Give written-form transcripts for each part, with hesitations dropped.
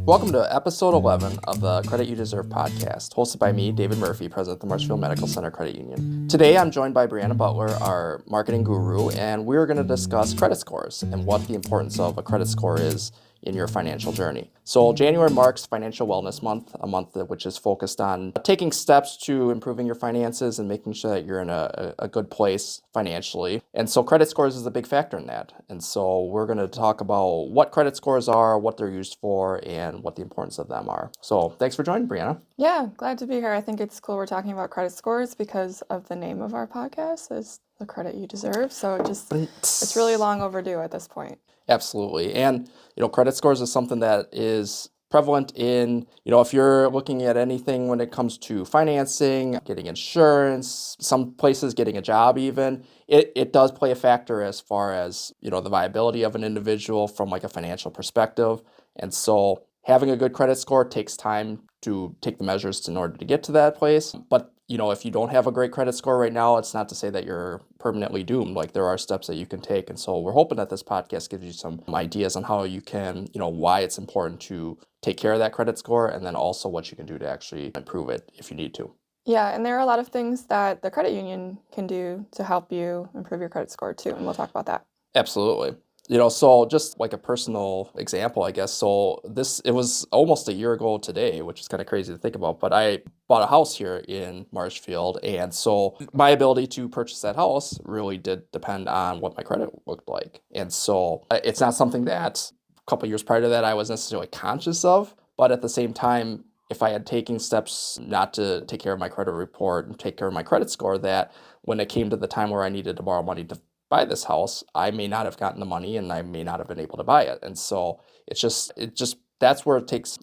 Welcome to episode 11 of the Credit You Deserve podcast, hosted by me, David Murphy, president of the Marshfield Medical Center Credit Union. Today, I'm joined by Brianna Butler, our marketing guru, and we're going to discuss credit scores and what the importance of a credit score is in your financial journey. So January marks Financial Wellness Month, a month which is focused on taking steps to improving your finances and making sure that you're in a good place financially. And so credit scores is a big factor in that. And so we're going to talk about what credit scores are, what they're used for, and what the importance of them are. So thanks for joining, Brianna. Yeah, glad to be here. I think it's cool we're talking about credit scores because of the name of our podcast is The Credit You Deserve. So it's really long overdue at this point. Absolutely. And, credit scores is something that is prevalent in, if you're looking at anything when it comes to financing, getting insurance, some places getting a job even, it does play a factor as far as, the viability of an individual from like a financial perspective. And so having a good credit score takes time to take the measures in order to get to that place. But if you don't have a great credit score right now, it's not to say that you're permanently doomed. Like there are steps that you can take. And so we're hoping that this podcast gives you some ideas on how you can, why it's important to take care of that credit score and then also what you can do to actually improve it if you need to. Yeah, and there are a lot of things that the credit union can do to help you improve your credit score too. And we'll talk about that. Absolutely. So just like a personal example, I guess. So it was almost a year ago today, which is kind of crazy to think about, but I bought a house here in Marshfield. And so my ability to purchase that house really did depend on what my credit looked like. And so it's not something that a couple of years prior to that I was necessarily conscious of, but at the same time, if I had taken steps not to take care of my credit report and take care of my credit score, that when it came to the time where I needed to borrow money to buy this house, I may not have gotten the money and I may not have been able to buy it. And so it just that's where it takes,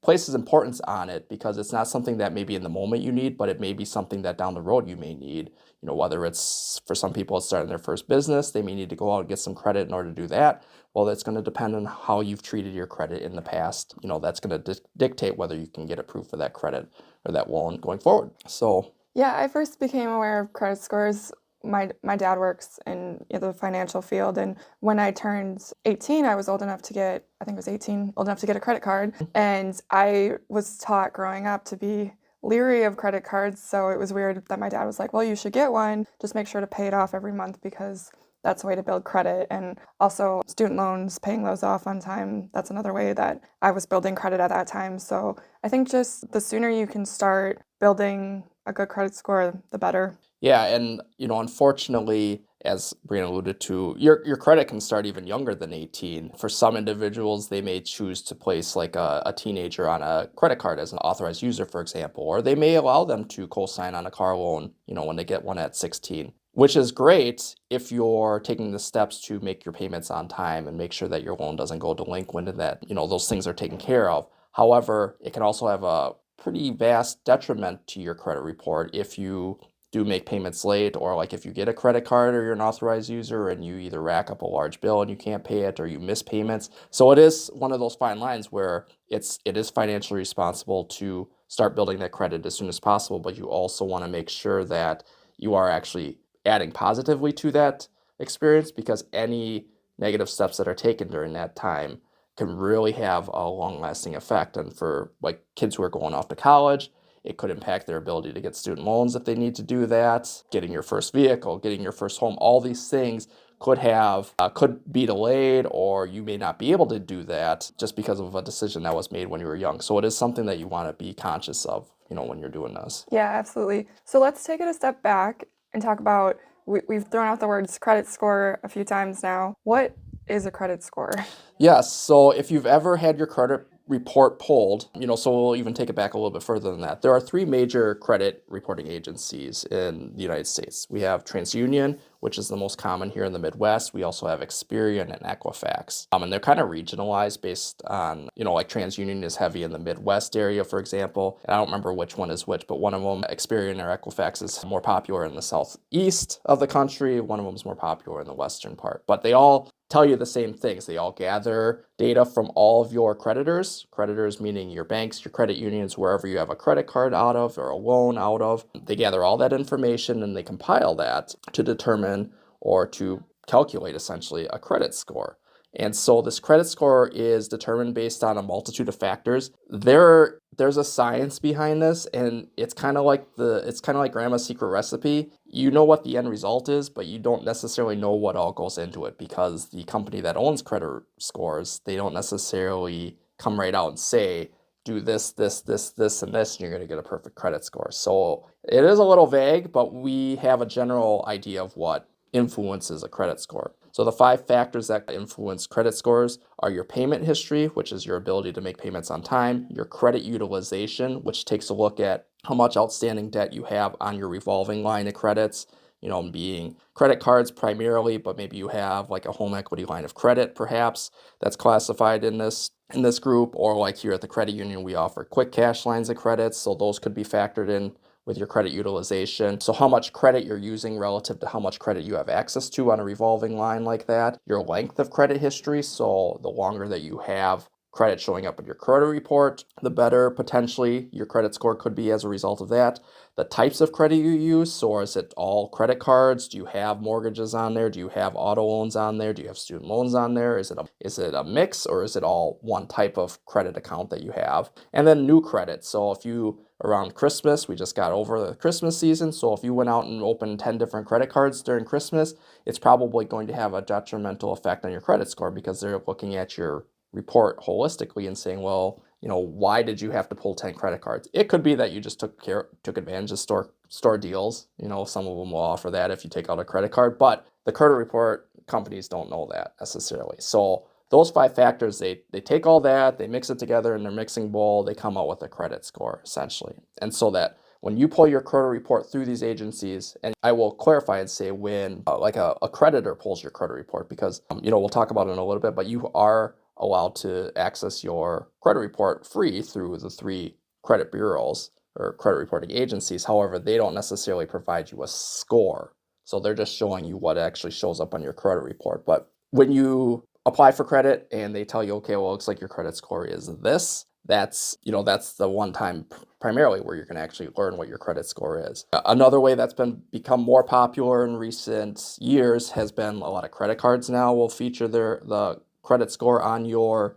places importance on it because it's not something that maybe in the moment you need, but it may be something that down the road you may need, whether it's for some people it's starting their first business, they may need to go out and get some credit in order to do that. Well, that's going to depend on how you've treated your credit in the past. That's going to dictate whether you can get approved for that credit or that loan going forward. So yeah, I first became aware of credit scores. My dad works in the financial field, and when I turned 18, I was old enough to get, I think it was 18, old enough to get a credit card, and I was taught growing up to be leery of credit cards, so it was weird that my dad was like, well, you should get one, just make sure to pay it off every month because that's a way to build credit. And also student loans, paying those off on time, that's another way that I was building credit at that time. So I think just the sooner you can start building a good credit score, the better. Yeah, and unfortunately, as Brianna alluded to, your credit can start even younger than 18. For some individuals, they may choose to place like a teenager on a credit card as an authorized user, for example, or they may allow them to co-sign on a car loan, when they get one at 16, which is great if you're taking the steps to make your payments on time and make sure that your loan doesn't go delinquent and that, those things are taken care of. However, it can also have a pretty vast detriment to your credit report if you do make payments late, or like if you get a credit card or you're an authorized user and you either rack up a large bill and you can't pay it or you miss payments. So it is one of those fine lines where it is financially responsible to start building that credit as soon as possible, but you also want to make sure that you are actually adding positively to that experience because any negative steps that are taken during that time can really have a long-lasting effect. And for like kids who are going off to college, it could impact their ability to get student loans if they need to do that, getting your first vehicle, getting your first home. All these things could be delayed, or you may not be able to do that just because of a decision that was made when you were young. So it is something that you want to be conscious of, when you're doing this. Yeah, absolutely. So let's take it a step back and talk about, we've thrown out the words credit score a few times now. What is a credit score? Yes. So if you've ever had your credit report pulled, so we'll even take it back a little bit further than that. There are three major credit reporting agencies in the United States. We have TransUnion, which is the most common here in the Midwest. We also have Experian and Equifax. And they're kind of regionalized based on, like TransUnion is heavy in the Midwest area, for example. And I don't remember which one is which, but one of them, Experian or Equifax, is more popular in the southeast of the country. One of them is more popular in the western part. But they all tell you the same things. They all gather data from all of your creditors meaning your banks, your credit unions, wherever you have a credit card out of or a loan out of. They gather all that information and they compile that to determine or to calculate essentially a credit score. And so this credit score is determined based on a multitude of factors. There's a science behind this, and it's kind of like grandma's secret recipe. You know what the end result is, but you don't necessarily know what all goes into it, because the company that owns credit scores, they don't necessarily come right out and say, do this, this, this, this, and this, and you're going to get a perfect credit score. So it is a little vague, but we have a general idea of what influences a credit score. So the 5 factors that influence credit scores are your payment history, which is your ability to make payments on time, your credit utilization, which takes a look at how much outstanding debt you have on your revolving line of credits, being credit cards primarily, but maybe you have like a home equity line of credit, perhaps, that's classified in this group, or like here at the credit union, we offer quick cash lines of credit, so those could be factored in with your credit utilization. So how much credit you're using relative to how much credit you have access to on a revolving line like that. Your length of credit history, so the longer that you have credit showing up in your credit report, the better potentially your credit score could be as a result of that. The types of credit you use, so is it all credit cards? Do you have mortgages on there? Do you have auto loans on there? Do you have student loans on there? Is it a mix, or is it all one type of credit account that you have? And then new credit. So if you around Christmas, we just got over the Christmas season, so if you went out and opened 10 different credit cards during Christmas, it's probably going to have a detrimental effect on your credit score, because they're looking at your report holistically and saying, well, why did you have to pull 10 credit cards? It could be that you just took advantage of store deals. Some of them will offer that if you take out a credit card, but the credit report companies don't know that necessarily. So those 5 factors, they take all that, they mix it together in their mixing bowl, they come out with a credit score, essentially. And so that when you pull your credit report through these agencies, and I will clarify and say when like a creditor pulls your credit report, because, we'll talk about it in a little bit, but you are allowed to access your credit report free through the 3 credit bureaus or credit reporting agencies. However, they don't necessarily provide you a score. So they're just showing you what actually shows up on your credit report. But when you apply for credit and they tell you, okay, well, it looks like your credit score is this, that's the one time primarily where you're going to actually learn what your credit score is. Another way that's become more popular in recent years has been a lot of credit cards now will feature the credit score on your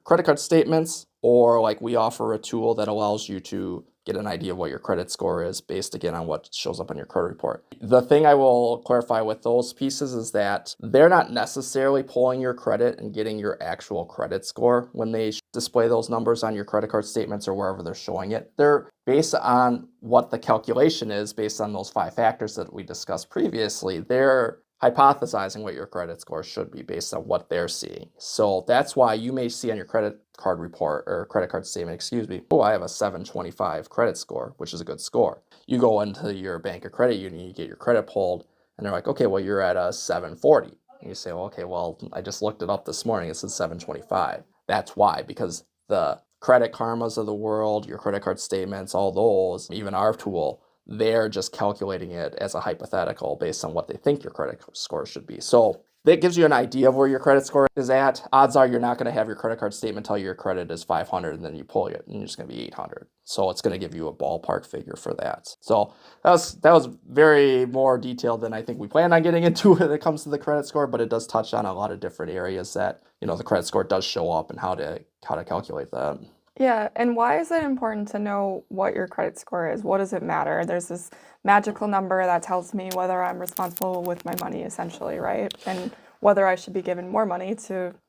credit card statements, or like we offer a tool that allows you to get an idea of what your credit score is based again on what shows up on your credit report. The thing I will clarify with those pieces is that they're not necessarily pulling your credit and getting your actual credit score when they display those numbers on your credit card statements or wherever they're showing it. They're based on what the calculation is based on those 5 factors that we discussed previously. They're hypothesizing what your credit score should be based on what they're seeing. So that's why you may see on your credit card report or credit card statement, oh, I have a 725 credit score, which is a good score. You go into your bank or credit union, you get your credit pulled, and they're like, okay, well, you're at a 740. And you say, well, okay, well, I just looked it up this morning. It says 725. That's why, because the Credit Karmas of the world, your credit card statements, all those, even our tool, they're just calculating it as a hypothetical based on what they think your credit score should be. So that gives you an idea of where your credit score is at. Odds are you're not going to have your credit card statement tell you your credit is 500 and then you pull it and you're just going to be 800. So it's going to give you a ballpark figure for that. So that was very more detailed than I think we planned on getting into when it comes to the credit score, but it does touch on a lot of different areas that, the credit score does show up and how to calculate that. Yeah, and why is it important to know what your credit score is? What does it matter? There's this magical number that tells me whether I'm responsible with my money, essentially, right? And whether I should be given more money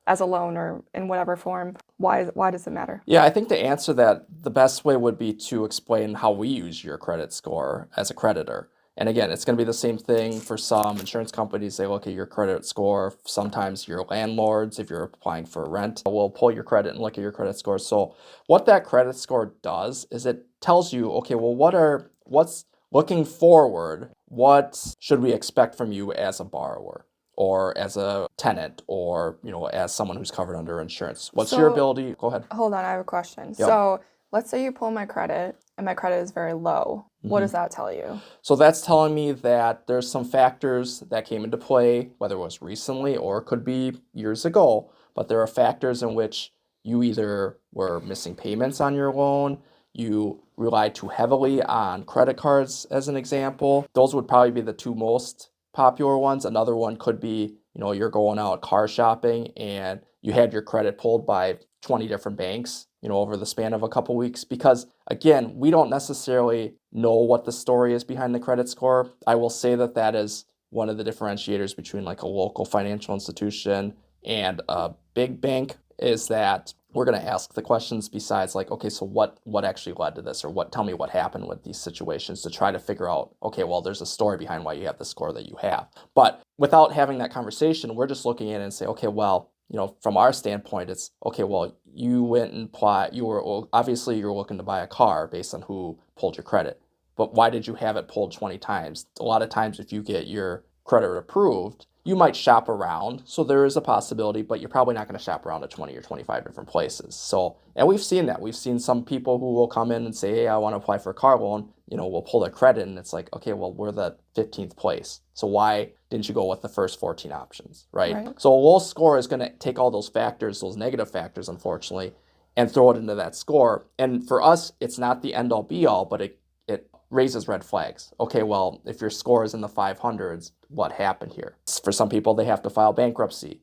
as a loan or in whatever form. Why does it matter? Yeah, I think to answer that, the best way would be to explain how we use your credit score as a creditor. And again, it's going to be the same thing for some insurance companies. They look at your credit score. Sometimes your landlords, if you're applying for rent, will pull your credit and look at your credit score. So what that credit score does is it tells you, okay, well, what's looking forward, what should we expect from you as a borrower or as a tenant or, as someone who's covered under insurance? What's your ability? Go ahead. Hold on, I have a question. Yep. So let's say you pull my credit and my credit is very low. What does that tell you? So that's telling me that there's some factors that came into play, whether it was recently or it could be years ago, but there are factors in which you either were missing payments on your loan, you relied too heavily on credit cards as an example. Those would probably be the 2 most popular ones. Another one could be you're going out car shopping and you had your credit pulled by 20 different banks, over the span of a couple weeks. Because again, we don't necessarily know what the story is behind the credit score. I will say that that is one of the differentiators between like a local financial institution and a big bank, is that we're going to ask the questions besides like, okay, so what actually led to this, or tell me what happened with these situations, to try to figure out, okay, well, there's a story behind why you have the score that you have. But without having that conversation, we're just looking at it and say, okay, well, from our standpoint, it's okay, well, you went and obviously you're looking to buy a car based on who pulled your credit, but why did you have it pulled 20 times? A lot of times if you get your credit approved, you might shop around. So there is a possibility, but you're probably not going to shop around to 20 or 25 different places. So, and we've seen that. We've seen some people who will come in and say, hey, I want to apply for a car loan. We'll pull their credit, and it's like, okay, well, we're the 15th place. So why didn't you go with the first 14 options, right? So a low score is going to take all those factors, those negative factors, unfortunately, and throw it into that score. And for us, it's not the end all be all, but it raises red flags. Okay, well, if your score is in the 500s, what happened here? For some people, they have to file bankruptcy,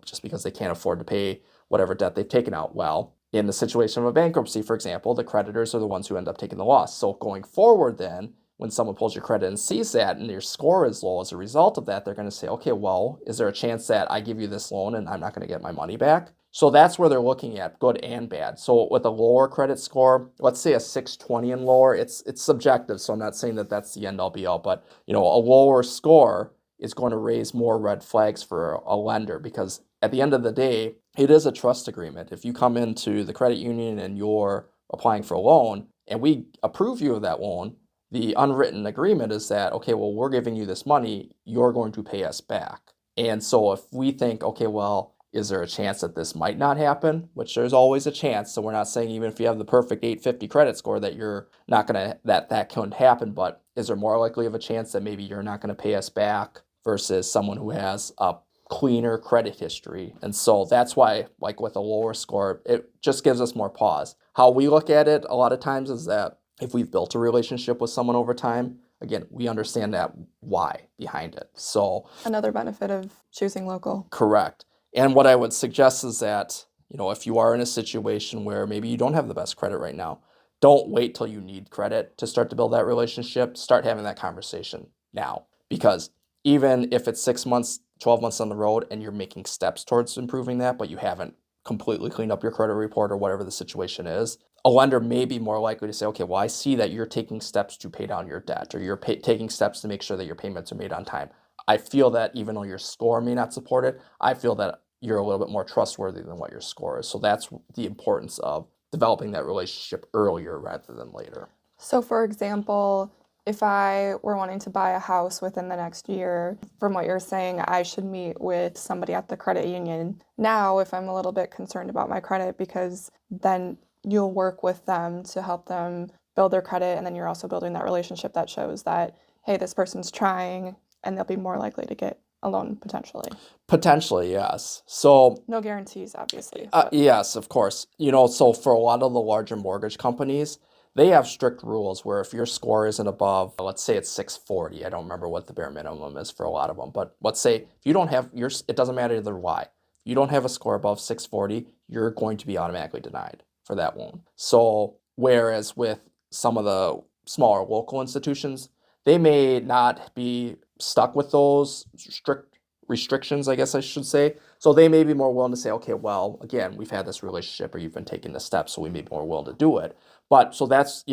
just because they can't afford to pay whatever debt they've taken out. Well, in the situation of a bankruptcy, for example, the creditors are the ones who end up taking the loss. So going forward then, when someone pulls your credit and sees that and your score is low as a result of that, they're going to say, okay, well, is there a chance that I give you this loan and I'm not going to get my money back? So that's where they're looking at good and bad. So with a lower credit score, let's say a 620 and lower, it's subjective. So I'm not saying that that's the end all be all, but a lower score is going to raise more red flags for a lender, because at the end of the day, it is a trust agreement. If you come into the credit union and you're applying for a loan and we approve you of that loan, the unwritten agreement is that, okay, well, we're giving you this money, you're going to pay us back. And so if we think, okay, well, is there a chance that this might not happen? Which there's always a chance. So we're not saying even if you have the perfect 850 credit score that you're not going to, that couldn't happen. But is there more likely of a chance that maybe you're not going to pay us back versus someone who has a cleaner credit history? And so that's why, like with a lower score, it just gives us more pause. How we look at it a lot of times is that if we've built a relationship with someone over time, again, we understand that why behind it. So another benefit of choosing local. Correct. And what I would suggest is that, if you are in a situation where maybe you don't have the best credit right now, don't wait till you need credit to start to build that relationship. Start having that conversation now, because even if it's 6 months, 12 months on the road and you're making steps towards improving that, but you haven't completely cleaned up your credit report or whatever the situation is, a lender may be more likely to say, okay, well, I see that you're taking steps to pay down your debt, or you're taking steps to make sure that your payments are made on time. I feel that even though your score may not support it, I feel that you're a little bit more trustworthy than what your score is. So that's the importance of developing that relationship earlier rather than later. So for example, if I were wanting to buy a house within the next year, from what you're saying, I should meet with somebody at the credit union. Now, if I'm a little bit concerned about my credit, because then you'll work with them to help them build their credit, and then you're also building that relationship that shows that, hey, this person's trying, and they'll be more likely to get a loan potentially. Potentially, yes. So no guarantees, obviously. Yes, of course. So for a lot of the larger mortgage companies, they have strict rules where if your score isn't above, let's say it's 640, I don't remember what the bare minimum is for a lot of them, but let's say if you don't have it doesn't matter either why. If you don't have a score above 640, you're going to be automatically denied for that loan. So whereas with some of the smaller local institutions, they may not be stuck with those strict restrictions, I guess I should say. So they may be more willing to say, okay, well, again, we've had this relationship or you've been taking the steps, so we may be more willing to do it. But so that's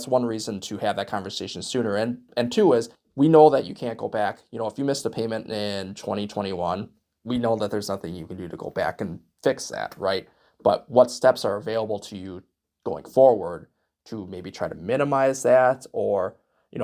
one reason to have that conversation sooner. And two is, we know that you can't go back. If you missed a payment in 2021, we know that there's nothing you can do to go back and fix that, right? But what steps are available to you going forward to maybe try to minimize that? Or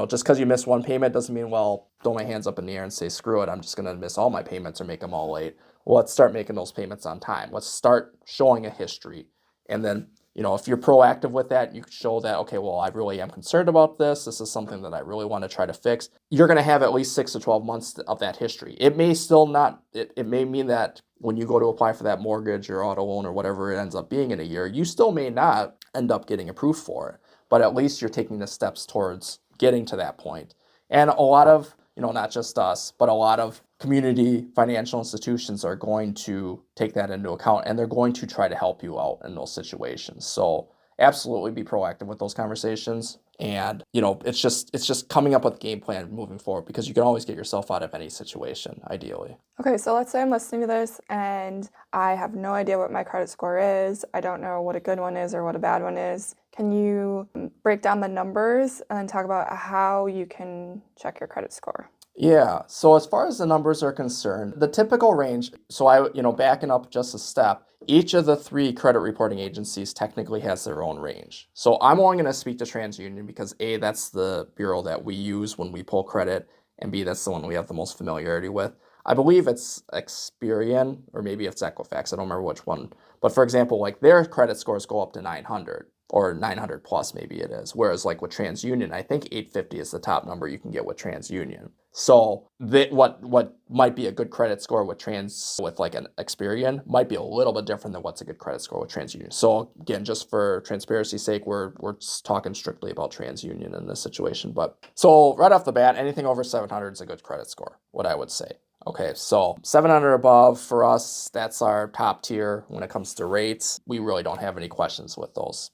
just because you miss one payment doesn't mean, well, throw my hands up in the air and say, screw it, I'm just going to miss all my payments or make them all late. Well, let's start making those payments on time. Let's start showing a history. And then, if you're proactive with that, you show that, okay, well, I really am concerned about this. This is something that I really want to try to fix. You're going to have at least 6 to 12 months of that history. It may still not, it may mean that when you go to apply for that mortgage or auto loan or whatever it ends up being in a year, you still may not end up getting approved for it. But at least you're taking the steps towards getting to that point. And a lot of, not just us, but a lot of community financial institutions are going to take that into account, and they're going to try to help you out in those situations. So absolutely be proactive with those conversations. And, it's just coming up with a game plan moving forward, because you can always get yourself out of any situation, ideally. Okay, so let's say I'm listening to this and I have no idea what my credit score is. I don't know what a good one is or what a bad one is. Can you break down the numbers and then talk about how you can check your credit score? Yeah. So as far as the numbers are concerned, the typical range, so backing up just a step, each of the three credit reporting agencies technically has their own range. So I'm only going to speak to TransUnion because A, that's the bureau that we use when we pull credit, and B, that's the one we have the most familiarity with. I believe it's Experian, or maybe it's Equifax. I don't remember which one. But for example, like their credit scores go up to 900 or 900 plus, maybe it is. Whereas like with TransUnion, I think 850 is the top number you can get with TransUnion. So what might be a good credit score with like an Experian might be a little bit different than what's a good credit score with TransUnion. So again, just for transparency's sake, we're talking strictly about TransUnion in this situation. But so right off the bat, anything over 700 is a good credit score, what I would say. Okay, so 700 above for us, that's our top tier when it comes to rates. We really don't have any questions with those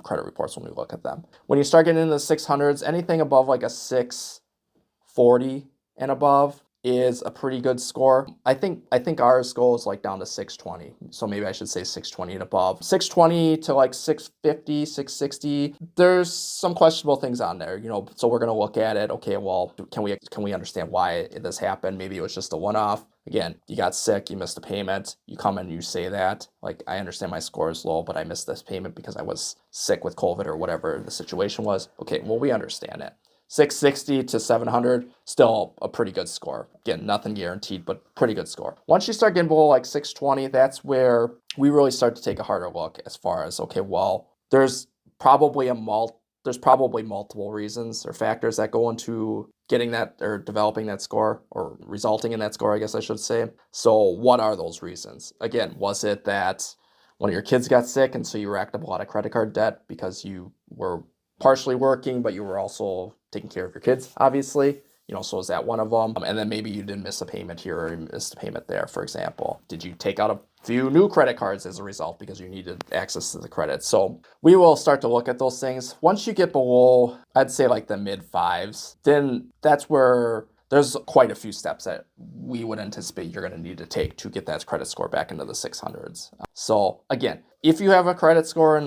credit reports when we look at them. When you start getting into the 600s, anything above like a 640 and above is a pretty good score. I think ours goes like down to 620. So maybe I should say 620 and above. 620 to like 650, 660. There's some questionable things on there, so we're going to look at it. Okay, well, can we understand why this happened? Maybe it was just a one-off. Again, you got sick, you missed a payment, you come and you say that, like, I understand my score is low, but I missed this payment because I was sick with COVID or whatever the situation was. Okay, well, we understand it. 660 to 700, still a pretty good score. Again, nothing guaranteed, but pretty good score. Once you start getting below like 620, that's where we really start to take a harder look as far as, okay, well, there's probably multiple reasons or factors that go into getting that or developing that score or resulting in that score, I guess I should say. So what are those reasons? Again, was it that one of your kids got sick and so you racked up a lot of credit card debt because you were partially working, but you were also taking care of your kids, obviously? So is that one of them? And then maybe you didn't miss a payment here or you missed a payment there, for example. Did you take out a few new credit cards as a result because you needed access to the credit? So we will start to look at those things. Once you get below, I'd say like the mid fives, then that's where there's quite a few steps that we would anticipate you're going to need to take to get that credit score back into the 600s. So again, if you have a credit score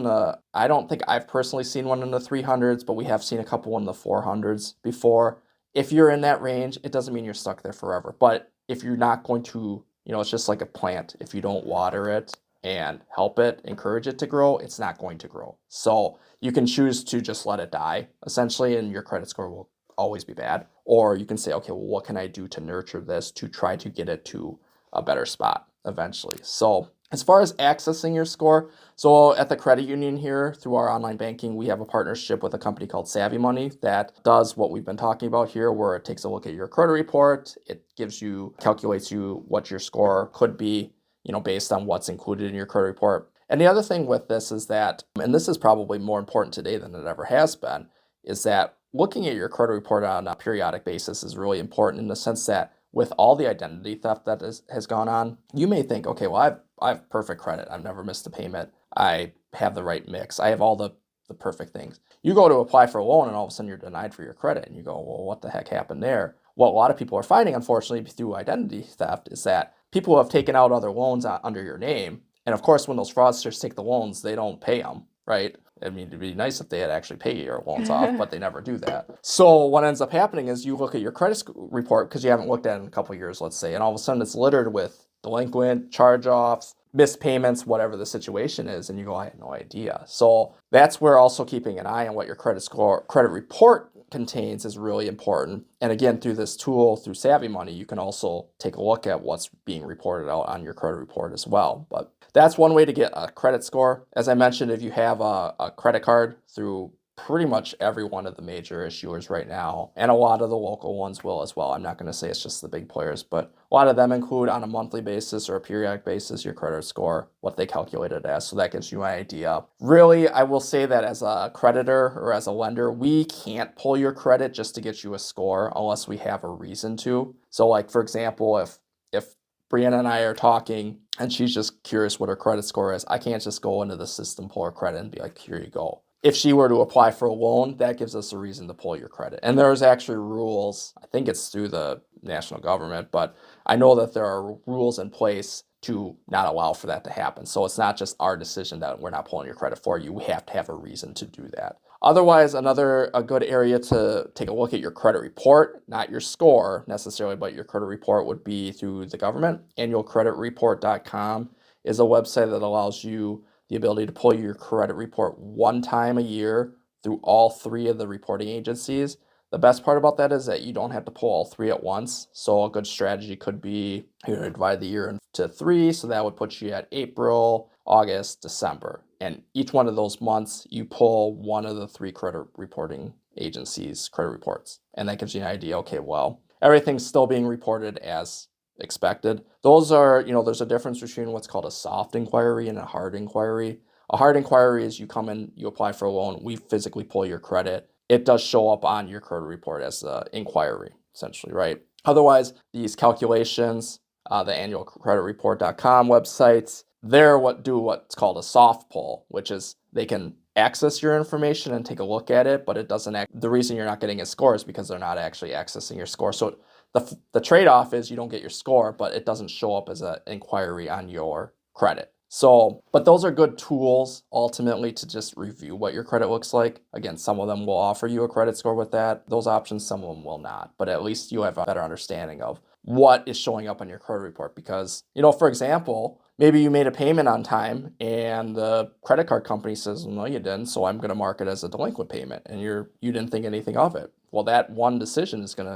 I don't think I've personally seen one in the 300s, but we have seen a couple in the 400s before. If you're in that range, it doesn't mean you're stuck there forever. But if you're not going to, it's just like a plant. If you don't water it and help it, encourage it to grow, it's not going to grow. So you can choose to just let it die, essentially, and your credit score will always be bad. Or you can say, okay, well, what can I do to nurture this to try to get it to a better spot eventually? So as far as accessing your score, so at the credit union here, through our online banking, we have a partnership with a company called Savvy Money that does what we've been talking about here, where it takes a look at your credit report. It calculates you what your score could be, based on what's included in your credit report. And the other thing with this is that, and this is probably more important today than it ever has been, is that looking at your credit report on a periodic basis is really important, in the sense that with all the identity theft that has gone on, you may think, okay, well, I have perfect credit. I've never missed a payment. I have the right mix. I have all the perfect things. You go to apply for a loan and all of a sudden you're denied for your credit, and you go, well, what the heck happened there? What a lot of people are finding, unfortunately, through identity theft is that people have taken out other loans under your name. And of course, when those fraudsters take the loans, they don't pay them, right? I mean, it'd be nice if they had actually paid your loans off, but they never do that. So what ends up happening is you look at your credit report, because you haven't looked at it in a couple of years, let's say, and all of a sudden it's littered with delinquent, charge-offs, missed payments, whatever the situation is, and you go, I had no idea. So that's where also keeping an eye on what your credit report contains is really important. And again, through this tool, through Savvy Money, you can also take a look at what's being reported out on your credit report as well. But that's one way to get a credit score. As I mentioned, if you have a credit card through pretty much every one of the major issuers right now, and a lot of the local ones will as well. I'm not going to say it's just the big players, but a lot of them include on a monthly basis or a periodic basis your credit score, what they calculate it as. So that gives you an idea. Really, I will say that as a creditor or as a lender, we can't pull your credit just to get you a score unless we have a reason to. So like, for example, if Brianna and I are talking and she's just curious what her credit score is, I can't just go into the system, pull her credit, and be like, here you go. If she were to apply for a loan, that gives us a reason to pull your credit. And there's actually rules, I think it's through the national government, but I know that there are rules in place to not allow for that to happen. So it's not just our decision that we're not pulling your credit for you. We have to have a reason to do that. Otherwise, a good area to take a look at your credit report, not your score necessarily, but your credit report would be through the government. Annualcreditreport.com is a website that allows you the ability to pull your credit report one time a year through all three of the reporting agencies. The best part about that is that you don't have to pull all three at once. So a good strategy could be divide the year into three. So that would put you at April, August, December. And each one of those months, you pull one of the three credit reporting agencies' credit reports. And that gives you an idea, okay, well, everything's still being reported as expected. Those are, there's a difference between what's called a soft inquiry and a hard inquiry. A hard inquiry is you come in, you apply for a loan, we physically pull your credit. It does show up on your credit report as an inquiry, essentially, right? Otherwise, these calculations, the annualcreditreport.com websites, they're what's called a soft pull, which is they can access your information and take a look at it, but it doesn't the reason you're not getting a score is because they're not actually accessing your score. So the trade-off is you don't get your score, but it doesn't show up as an inquiry on your credit. So, but those are good tools ultimately to just review what your credit looks like. Again, some of them will offer you a credit score with those options, some of them will not, but at least you have a better understanding of what is showing up on your credit report. Because, for example, maybe you made a payment on time and the credit card company says, no, you didn't, so I'm going to mark it as a delinquent payment, and you didn't think anything of it. Well, that one decision is going to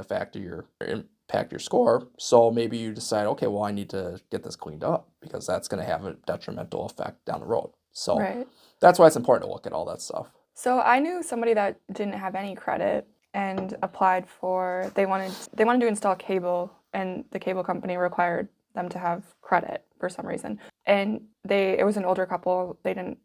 impact your score. So maybe you decide, okay, well, I need to get this cleaned up because that's going to have a detrimental effect down the road. So Right. That's why it's important to look at all that stuff. So I knew somebody that didn't have any credit and applied for, they wanted to install cable, and the cable company required them to have credit for some reason. And it was an older couple. It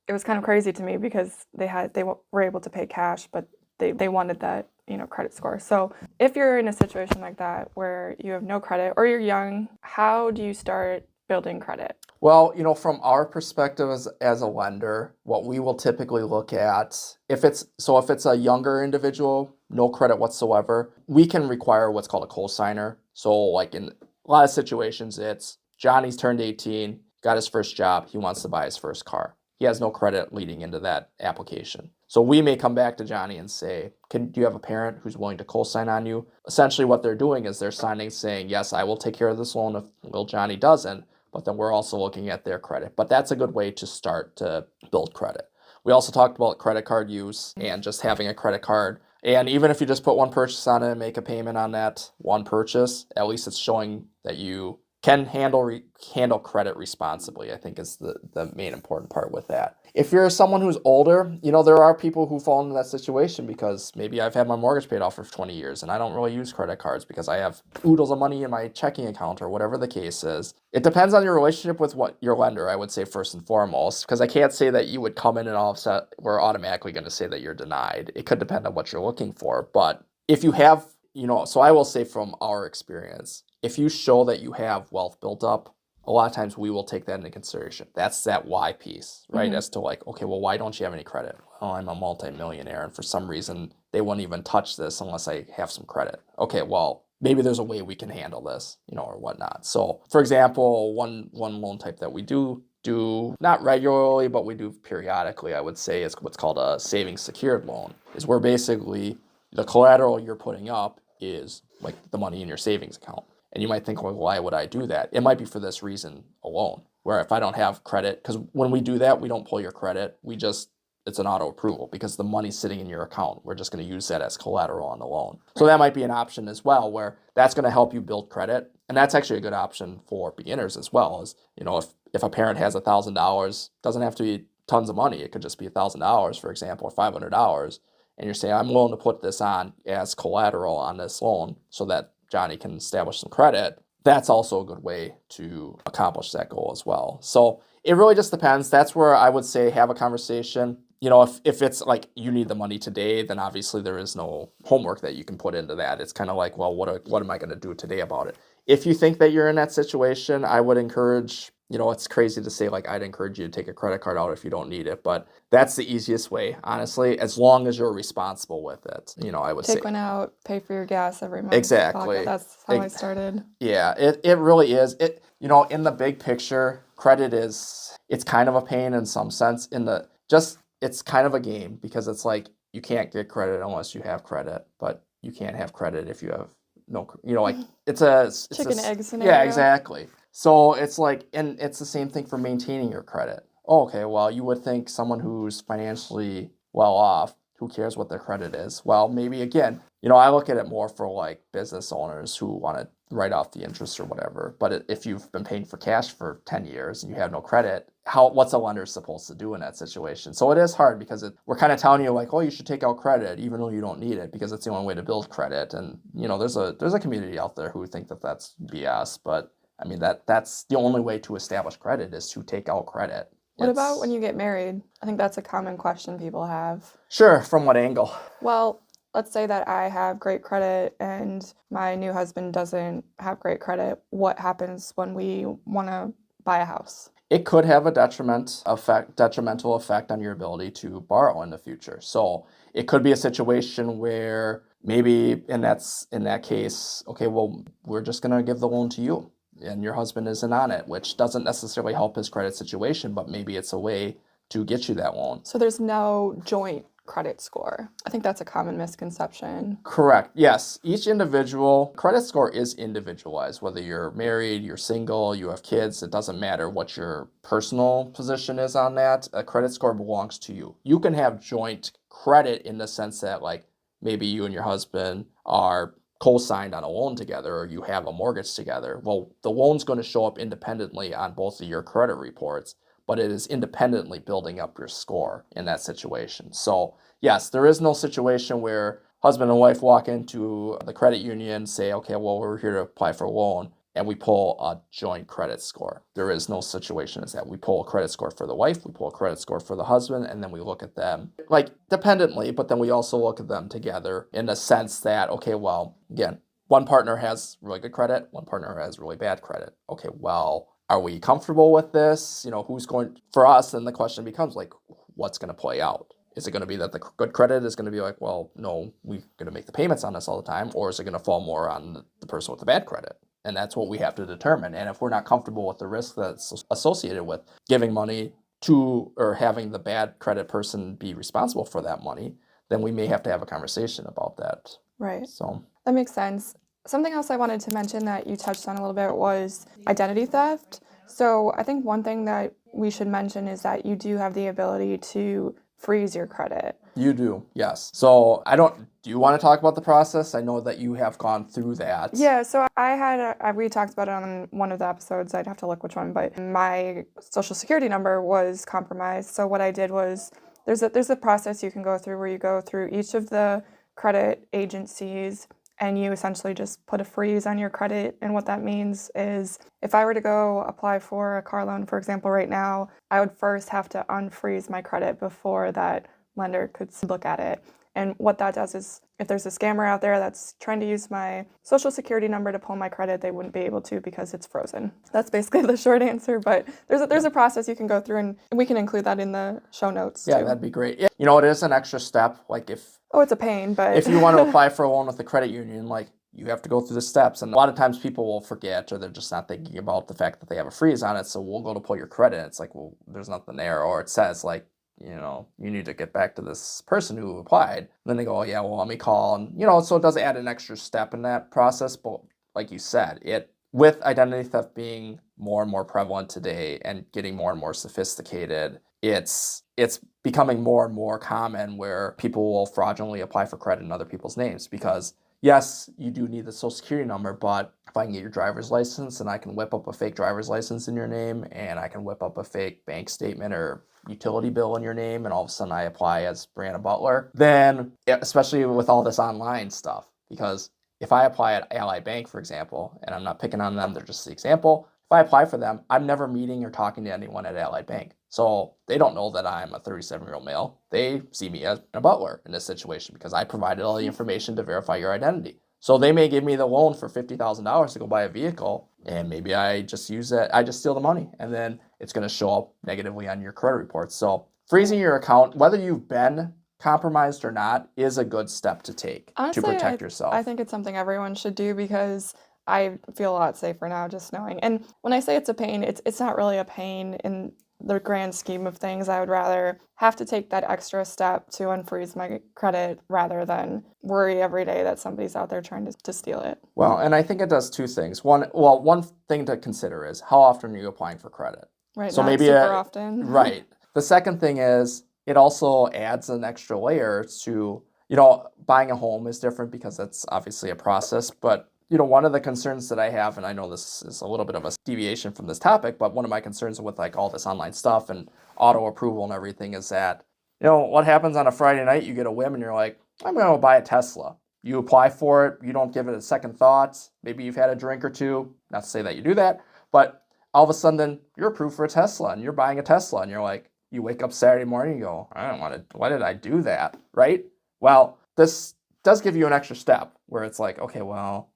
was kind of crazy to me because they were able to pay cash, but they wanted that, credit score. So if you're in a situation like that where you have no credit or you're young, how do you start building credit? Well, from our perspective as a lender, what we will typically look at, if it's a younger individual, no credit whatsoever, we can require what's called a cosigner. So like in a lot of situations, it's Johnny's turned 18, got his first job, he wants to buy his first car. He has no credit leading into that application. So we may come back to Johnny and say, do you have a parent who's willing to co-sign on you? Essentially what they're doing is they're signing saying, yes, I will take care of this loan if little Johnny doesn't, but then we're also looking at their credit. But that's a good way to start to build credit. We also talked about credit card use and just having a credit card. And even if you just put one purchase on it and make a payment on that one purchase, at least it's showing that you can handle credit responsibly, I think is the main important part with that. If you're someone who's older, there are people who fall into that situation because maybe I've had my mortgage paid off for 20 years and I don't really use credit cards because I have oodles of money in my checking account or whatever the case is. It depends on your relationship with your lender, I would say, first and foremost, because I can't say that you would come in and all of a sudden we're automatically going to say that you're denied. It could depend on what you're looking for. But if you have, so I will say from our experience, if you show that you have wealth built up, a lot of times we will take that into consideration. That's that why piece, right? Mm-hmm. As to like, okay, well, why don't you have any credit? Well, I'm a multimillionaire, and for some reason, they wouldn't even touch this unless I have some credit. Okay, well, maybe there's a way we can handle this, or whatnot. So, for example, one loan type that we do not regularly, but we do periodically, I would say, is what's called a savings secured loan, is where basically the collateral you're putting up is like the money in your savings account. And you might think, well, why would I do that? It might be for this reason alone, where if I don't have credit, because when we do that, we don't pull your credit. It's an auto approval because the money's sitting in your account. We're just going to use that as collateral on the loan. So that might be an option as well, where that's going to help you build credit. And that's actually a good option for beginners as well. Is, if a parent has $1,000, doesn't have to be tons of money. It could just be $1,000, for example, or $500. And you're saying, I'm willing to put this on as collateral on this loan so that Johnny can establish some credit. That's also a good way to accomplish that goal as well. So it really just depends. That's where I would say have a conversation. If it's like you need the money today, then obviously there is no homework that you can put into that. It's kind of like, well, what am I going to do today about it? If you think that you're in that situation, I would encourage, it's crazy to say, like, I'd encourage you to take a credit card out if you don't need it, but that's the easiest way, honestly, as long as you're responsible with it, I would say. Take one out, pay for your gas every month. Exactly. That's how I started. Yeah, it really is. In the big picture, credit it's kind of a pain in some sense it's kind of a game because it's like you can't get credit unless you have credit, but you can't have credit if you have no, like it's chicken egg scenario. Yeah, exactly. So it's like, and it's the same thing for maintaining your credit. Oh, okay, well, you would think someone who's financially well off, who cares what their credit is? Well, maybe again, I look at it more for like business owners who want to write off the interest or whatever. But if you've been paying for cash for 10 years and you have no credit, what's a lender supposed to do in that situation? So it is hard because we're kind of telling you like, oh, you should take out credit even though you don't need it because it's the only way to build credit. And there's a community out there who think that that's BS, but I mean that's the only way to establish credit is to take out credit. What about when you get married? I think that's a common question people have. Sure, from what angle? Well, let's say that I have great credit and my new husband doesn't have great credit. What happens when we want to buy a house? It could have a detrimental effect on your ability to borrow in the future. So it could be a situation where maybe in that case, okay, well, we're just going to give the loan to you and your husband isn't on it, which doesn't necessarily help his credit situation, but maybe it's a way to get you that loan. So there's no joint credit score. I think that's a common misconception. Correct. Yes. Each individual credit score is individualized. Whether you're married, you're single, you have kids, it doesn't matter what your personal position is on that. A credit score belongs to you. You can have joint credit in the sense that like maybe you and your husband are co-signed on a loan together or you have a mortgage together. Well, the loan's going to show up independently on both of your credit reports, but it is independently building up your score in that situation. So yes, there is no situation where husband and wife walk into the credit union, say, okay, well, we're here to apply for a loan, and we pull a joint credit score. There is no situation as that. We pull a credit score for the wife, we pull a credit score for the husband, and then we look at them like dependently, but then we also look at them together in the sense that, okay, well, again, one partner has really good credit, one partner has really bad credit. Okay, well, are we comfortable with this? Who's going for us? And the question becomes like, what's going to play out? Is it going to be that the good credit is going to be like, well, no, we're going to make the payments on this all the time, or is it going to fall more on the person with the bad credit? And that's what we have to determine. And if we're not comfortable with the risk that's associated with giving money to or having the bad credit person be responsible for that money, then we may have to have a conversation about that. Right. So that makes sense. Something else I wanted to mention that you touched on a little bit was identity theft. So I think one thing that we should mention is that you do have the ability to freeze your credit. You do, yes. So do you want to talk about the process? I know that you have gone through that. Yeah, so we talked about it on one of the episodes. I'd have to look which one, but my social security number was compromised. So what I did was there's a process you can go through where you go through each of the credit agencies and you essentially just put a freeze on your credit. And what that means is if I were to go apply for a car loan, for example, right now, I would first have to unfreeze my credit before that lender could look at it. And what that does is if there's a scammer out there that's trying to use my social security number to pull my credit, they wouldn't be able to because it's frozen. That's basically the short answer, but there's a process you can go through and we can include that in the show notes too. Yeah, that'd be great. Yeah. It is an extra step. Like it's a pain, but if you want to apply for a loan with the credit union, like you have to go through the steps. And a lot of times people will forget or they're just not thinking about the fact that they have a freeze on it. So we'll go to pull your credit. It's like, well, there's nothing there. Or it says like, you need to get back to this person who applied. And then they go, oh, yeah, well, let me call. And, so it does add an extra step in that process. But like you said, with identity theft being more and more prevalent today and getting more and more sophisticated, it's becoming more and more common where people will fraudulently apply for credit in other people's names because, yes, you do need the social security number, but if I can get your driver's license and I can whip up a fake driver's license in your name and I can whip up a fake bank statement or utility bill in your name and all of a sudden I apply as Brianna Butler, then especially with all this online stuff, because if I apply at Ally Bank, for example, and I'm not picking on them, they're just the example. If I apply for them, I'm never meeting or talking to anyone at Ally Bank. So they don't know that I'm a 37-year-old male. They see me as a butler in this situation because I provided all the information to verify your identity. So they may give me the loan for $50,000 to go buy a vehicle, and maybe I just use it, I just steal the money, and then it's going to show up negatively on your credit report. So freezing your account, whether you've been compromised or not, is a good step to take Honestly, to protect yourself. I think it's something everyone should do because I feel a lot safer now just knowing. And when I say it's a pain, it's not really a pain in the grand scheme of things. I would rather have to take that extra step to unfreeze my credit rather than worry every day that somebody's out there trying to steal it. Well, and I think it does two things. One thing to consider is how often are you applying for credit? Right, So not maybe super often. right. The second thing is it also adds an extra layer to, buying a home is different because it's obviously a process, but one of the concerns that I have, and I know this is a little bit of a deviation from this topic, but one of my concerns with like all this online stuff and auto approval and everything is that, what happens on a Friday night, you get a whim and you're like, I'm going to buy a Tesla. You apply for it, you don't give it a second thought. Maybe you've had a drink or two, not to say that you do that, but all of a sudden you're approved for a Tesla and you're buying a Tesla and you're like, you wake up Saturday morning and you go, I don't want to, why did I do that? Right? Well, this does give you an extra step where it's like, okay, well,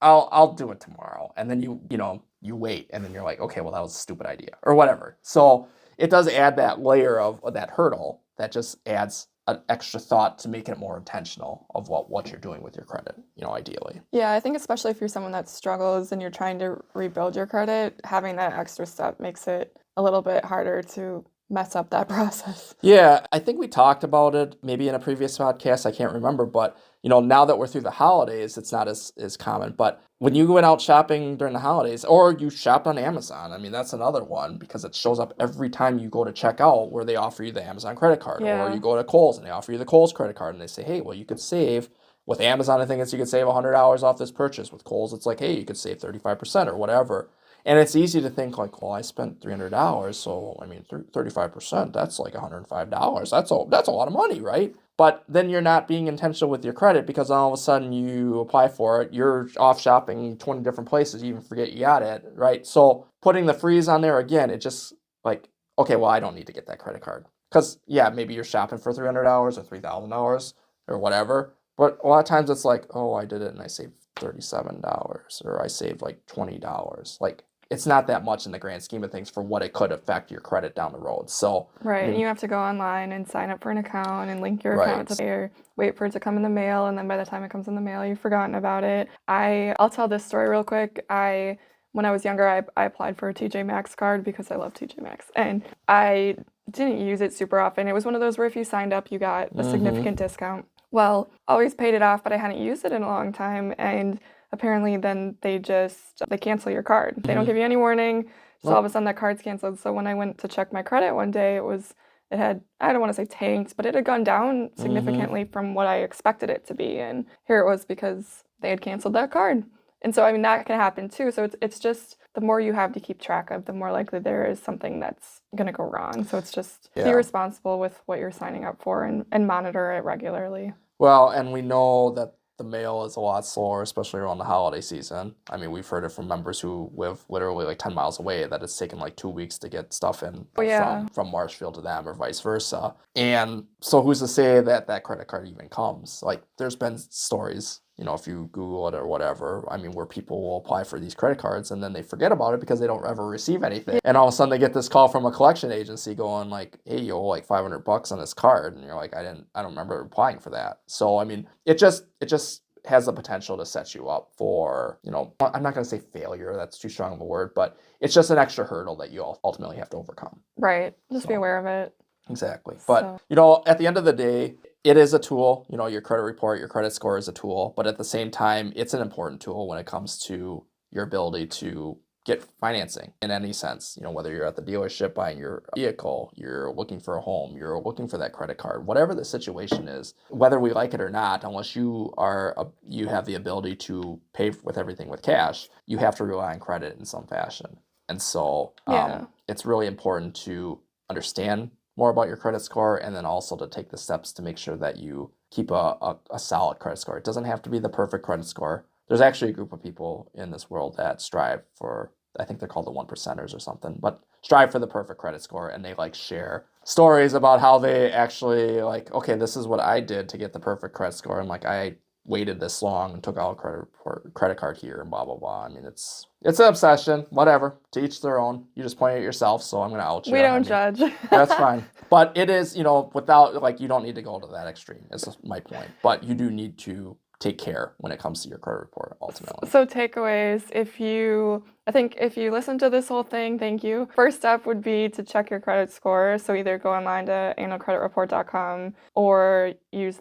I'll do it tomorrow. And then you wait and then you're like, okay, well, that was a stupid idea or whatever. So it does add that layer of that hurdle that just adds an extra thought to make it more intentional of what you're doing with your credit, ideally. Yeah, I think especially if you're someone that struggles and you're trying to rebuild your credit, having that extra step makes it a little bit harder to mess up that process. Yeah, I think we talked about it maybe in a previous podcast. I can't remember, but now that we're through the holidays, it's not as common. But when you went out shopping during the holidays, or you shopped on Amazon, I mean that's another one because it shows up every time you go to check out where they offer you the Amazon credit card, Yeah. or you go to Kohl's and they offer you the Kohl's credit card, and they say, hey, well, you could save. With Amazon, I think you could save $100 off this purchase. With Kohl's, it's like, hey, you could save 35% or whatever. And it's easy to think like, well, I spent $300, so I mean, 35%, that's like $105. That's a lot of money, right? But then you're not being intentional with your credit because all of a sudden you apply for it, you're off shopping 20 different places, you even forget you got it, right? So putting the freeze on there again, it just like, okay, well, I don't need to get that credit card. Because, yeah, maybe you're shopping for $300 or $3,000 or whatever. But a lot of times it's like, oh, I did it and I saved $37 or I saved like $20. Like, it's not that much in the grand scheme of things for what it could affect your credit down the road. So right, I mean, and you have to go online and sign up for an account and link your Right. account to or wait for it to come in the mail, and then by the time it comes in the mail, you've forgotten about it. I'll tell this story real quick. When I was younger, I applied for a TJ Maxx card because I love TJ Maxx, and I didn't use it super often. It was one of those where if you signed up, you got a significant discount. Well, always paid it off, but I hadn't used it in a long time, and apparently then they cancel your card. They don't give you any warning. So all of a sudden that card's canceled. So when I went to check my credit one day, it had, I don't want to say tanked, but it had gone down significantly from what I expected it to be. And here it was because they had canceled that card. And so, I mean, that can happen too. So it's just the more you have to keep track of, the more likely there is something that's going to go wrong. So it's just be responsible with what you're signing up for and monitor it regularly. Well, and we know that the mail is a lot slower, especially around the holiday season. I mean, we've heard it from members who live literally like 10 miles away that it's taken like 2 weeks to get stuff in from Marshfield to them or vice versa. And so who's to say that that credit card even comes? Like there's been stories, if you Google it or whatever, I mean, where people will apply for these credit cards and then they forget about it because they don't ever receive anything. And all of a sudden they get this call from a collection agency going like, hey, you owe like $500 on this card. And you're like, I don't remember applying for that. So, I mean, it just has the potential to set you up for, I'm not going to say failure, that's too strong of a word, but it's just an extra hurdle that you ultimately have to overcome. Right. Just be aware of it. Exactly. But, at the end of the day, it is a tool. Your credit report, your credit score is a tool, but at the same time, it's an important tool when it comes to your ability to get financing in any sense, whether you're at the dealership buying your vehicle, you're looking for a home, you're looking for that credit card, whatever the situation is, whether we like it or not, unless you have the ability to pay with everything with cash, you have to rely on credit in some fashion. And so it's really important to understand more about your credit score, and then also to take the steps to make sure that you keep a solid credit score. It doesn't have to be the perfect credit score. There's actually a group of people in this world that strive for, I think they're called the 1%ers or something, but strive for the perfect credit score, and they share stories about how they actually okay, this is what I did to get the perfect credit score, and I waited this long and took out a credit card here and blah blah blah. I mean, it's an obsession. Whatever, to each their own. You just point at yourself, so I'm gonna out you. We don't judge. That's fine. But it is, without you don't need to go to that extreme. Is my point. But you do need to take care when it comes to your credit report ultimately. So takeaways, I think if you listen to this whole thing, thank you. First step would be to check your credit score. So either go online to annualcreditreport.com or use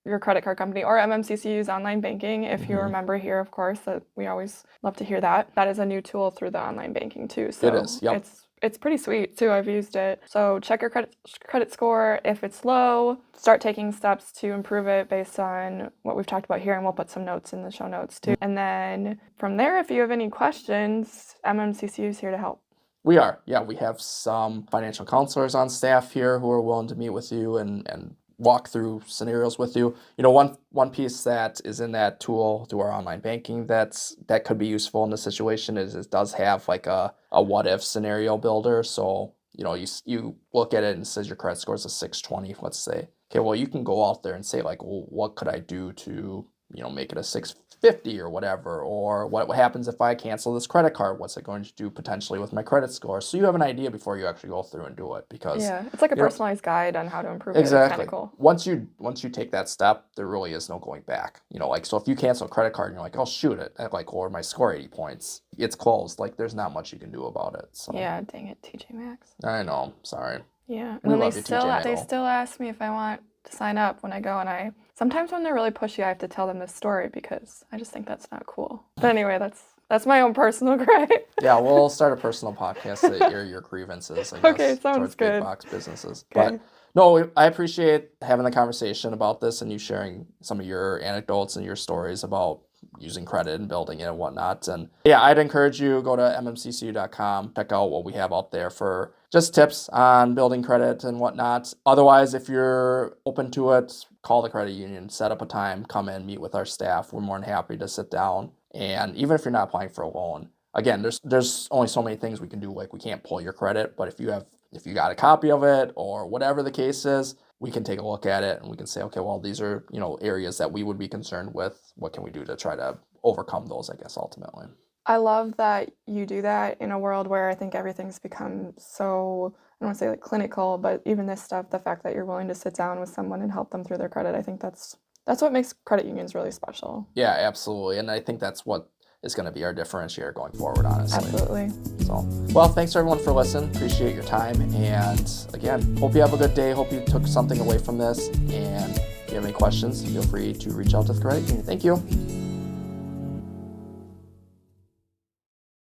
your credit card company or MMCCU's online banking. If you're a member here, of course, that we always love to hear that. That is a new tool through the online banking too. So it is. Yep. It's pretty sweet too. I've used it. So check your credit score. If it's low, start taking steps to improve it based on what we've talked about here, and we'll put some notes in the show notes too. And then from there, if you have any questions, MMCCU is here to help. We are. Yeah, we have some financial counselors on staff here who are willing to meet with you and walk through scenarios with you. One piece that is in that tool through our online banking that could be useful in this situation is it does have a what if scenario builder. So you look at it and it says your credit score is a 620, let's say. Okay, well, you can go out there and say well, what could I do to make it a 650 or whatever, or what happens if I cancel this credit card? What's it going to do potentially with my credit score? So you have an idea before you actually go through and do it, because it's like a personalized guide on how to improve it. Exactly. It's kind of cool. Once you take that step, there really is no going back. So if you cancel a credit card and you're like, oh shoot it, or my score 80 points, it's closed. There's not much you can do about it. So yeah, dang it, TJ Maxx. I know, sorry. Yeah, and then they still ask me if I want to sign up when I go, and sometimes when they're really pushy, I have to tell them this story because I just think that's not cool. But anyway, that's my own personal gripe. Yeah, we'll start a personal podcast to air your grievances, I guess, okay, sounds towards good. big box businesses. Okay. But no, I appreciate having the conversation about this and you sharing some of your anecdotes and your stories about using credit and building it and whatnot. And yeah, I'd encourage you, go to mmccu.com, check out what we have out there for just tips on building credit and whatnot. Otherwise, if you're open to it, call the credit union, set up a time, come in, meet with our staff. We're more than happy to sit down. And even if you're not applying for a loan, again, there's only so many things we can do. We can't pull your credit, but if you got a copy of it or whatever the case is, we can take a look at it and we can say, okay, well, these are, areas that we would be concerned with. What can we do to try to overcome those, I guess, ultimately? I love that you do that in a world where I think everything's become so, I don't want to say clinical, but even this stuff, the fact that you're willing to sit down with someone and help them through their credit, I think that's what makes credit unions really special. Yeah, absolutely. And I think that's what is going to be our differentiator going forward, honestly. Absolutely. So, well, thanks everyone for listening. Appreciate your time. And again, hope you have a good day. Hope you took something away from this. And if you have any questions, feel free to reach out to the credit union. Thank you.